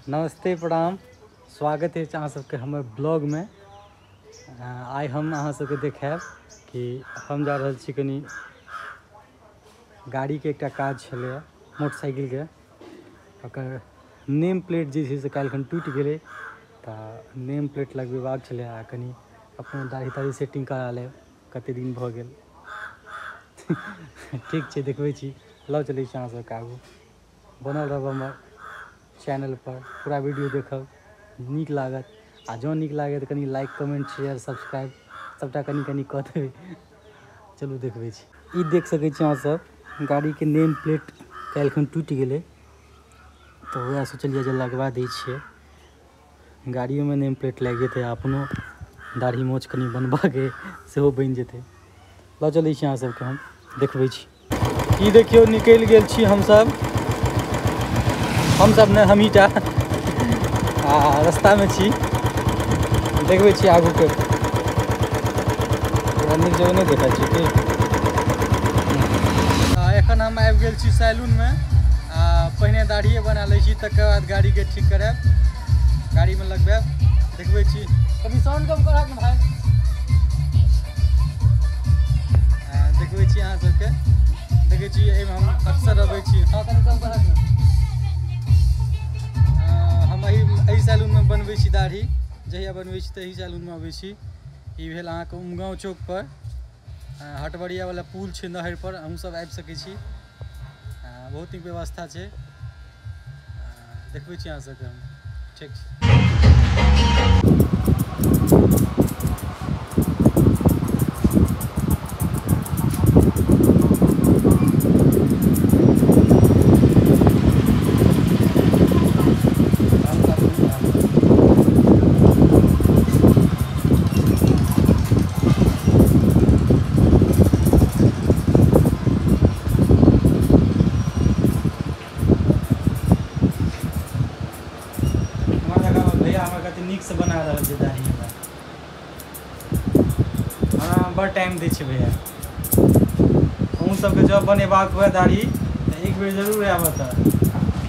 नमस्ते प्रणाम, स्वागत है अहाँ सबके हमर ब्लॉग में। आइ हम अहाँ सबके देखायब कि हम जा रहल छी कनी गाड़ी के एकटा काज छलै मोटरसाइकिल के, ओकर नेम प्लेट जे छै से काल्हि टूटि गेलै तऽ नेम प्लेट लगबेबाक छलै आ कनी अपना दाढ़ी ताढ़ी सेटिंग करा लेब, कते दिन भऽ गेल। ठीक छै, देखबै छी, लऽ चलै छी अहाँ सबके आगू। बनल रहब हमर चैनल पर, पूरा वीडियो देखब, नीक लागत। आ जँ नीक लागत तऽ कनी लाइक कमेंट शेयर सब्सक्राइब सबटा कनी कनी कऽ देबै। चलू देखबै छी। ई देख सकै छी अहाँ सब गाड़ी के नेम प्लेट काल्हि टूटि गेलै तऽ वएह सोचलिए जे लगवा दै छियै। गाड़ियों में नेम प्लेट लागि जेतै, अपनो दाढ़ी मोछ कनी बनबाके सेहो बनि जेतै। लऽ चलै छी अहाँ सबके हम देखबै छी। ई देखियौ निकलि गेल छी हमसब ने, हमहीटा आ रास्ता में छी, देखबै छी आगू के नीक जगह नहीं देखा छी कि। एखन हम आबि गेल छी सैलून में। पहिने दाढ़िए बना लै छी, तकर बाद गाड़ी के ठीक करायब, गाड़ी में लगबायब, देखबै छी। कभी साउंड कम करब ने भाई। देखबै छी अहाँ सबके, देखै छी एहिमे हम अक्सर अबै छी। हाँ कनी कम करब ने। हम एहि सैलून में बनबै छी दाढ़ी, जहिया बनबै छी तही सैलून में अबै छी। ई भेल अहाँके उमगाँव चौक पर, हटवरिया वाला पुल छै नहर पर, अहूँ सब आबि सकै छी। बहुत नीक व्यवस्था छै, देखबै छी अहाँ सबके हम। ठीक छै। नीक से बना रहल छै दाढ़ी हमरा, बड़ टाइम दै छै भैया। अहूँ सबके जब बनेबाक हुए दाढ़ी तऽ एक बेर जरूर आयब तऽ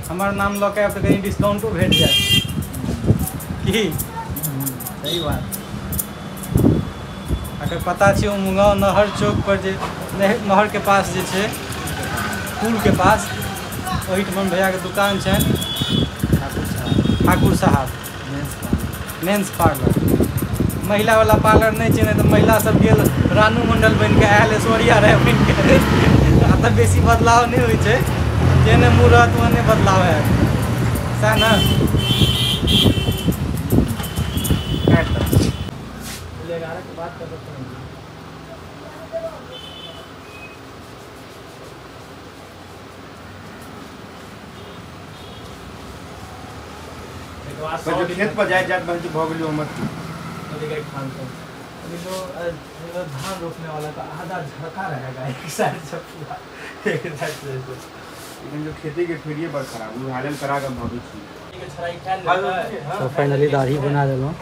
हमर नाम लऽ के आयब तऽ कहीं डिस्काउंटो भेट जायत की। सही बात। अगर पता छै उमगाँव नहर चौक पर जे नहर के पास जे छै, पुल के पास, ओहिठमन भैया के दुकान छनि, ठाकुर साहब मेंस पार्लर। महिला वाला पार्लर नहीं छै, तो महिला सब गेल रानू मंडल बन के आयल, ऐश्वर्या राय बन के। तऽ बेसी बदलाव नहीं होइ छै, जेने मुँह रहत ओहने बदलाव है, सएह ने। बात कर सकते हैं। जो खेत पर जाए जात बन भऽ गेलियो हमर अभी तो धान रोपने वाला का आधा झटका रहेगा एक साइड से पूरा, एक साइड से। लेकिन जो खेती के फील्ड पर खराब उड़ालन करा के भागै छी। तो फाइनली दाढ़ी बना देलहुँ,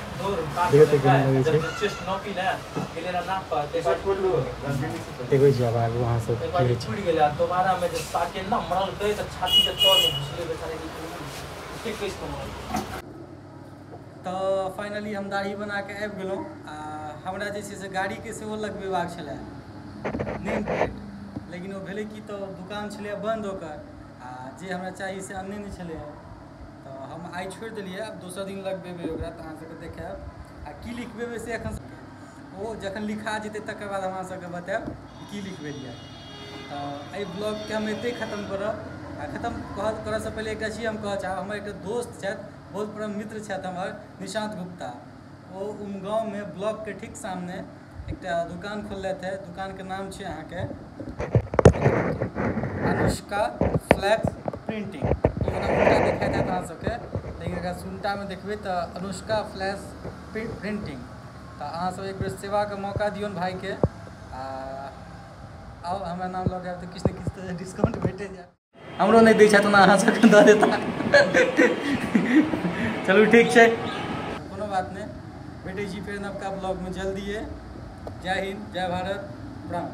देखते केहन लगै छै। देखै छी आब आगू अहाँ सब की होइ छै। दोबारा में जे ताके ना मरल गए त छाती के तौर में घुसले बेचारे के कैसे कमाल। तो फाइनली हम दाढ़ी बना के आबि गेलहुँ। हमरा जे छै से गाड़ी के सेहो लगबेबाक छलै नेम प्लेट, लेकिन ओ भेलै कि तऽ दुकान छलै बंद ओकर, आ जे हमरा चाही से अन्ने नहीं छलै। तो हम आइ छोड़ि देलियै, आब दोसर दिन लगबेबै ओकरा, तऽ अहाँ सबके देखायब। आ की लिखबेबै से एखन ओ जखन लिखा जेतै तकर बाद हम अहाँ सबके बतायब की लिखबेलियै। तऽ एहि ब्लॉगके हम एतै खत्म करब। आ खत्म करऽसँ पहिले एकटा चीज हम कहऽ चाहब, हमर एकटा दोस्त छथि, बहुत परम मित्र छथि हमर, निशांत गुप्ता। वो उमगाँव में ब्लॉक के ठीक सामने एकटा दुकान खोललथि है। दुकान के नाम छै अहाँके अनुष्का फ्लैक्स प्रिंटिंग। उल्टा देखाई देत अहाँ सबके, लेकिन अगर सुनटा में देखबै तऽ अनुष्का फ्लैश प्रिंटिंग। तऽ अहाँ सब एक बेर सेवा के मौका दियौन भाई के। आओ हमरा नाम लऽ के आयब तऽ किछु ने किछु तऽ डिस्काउंट भेटे जायत। हमरो नहीं दै छथि, अहाँ सबके दऽ देता। चलू ठीक छै, कोनो बात नहीं, भेटै छी फेर नवका ब्लॉग में जल्दिए। जय हिंद, जय भारत, प्रणाम।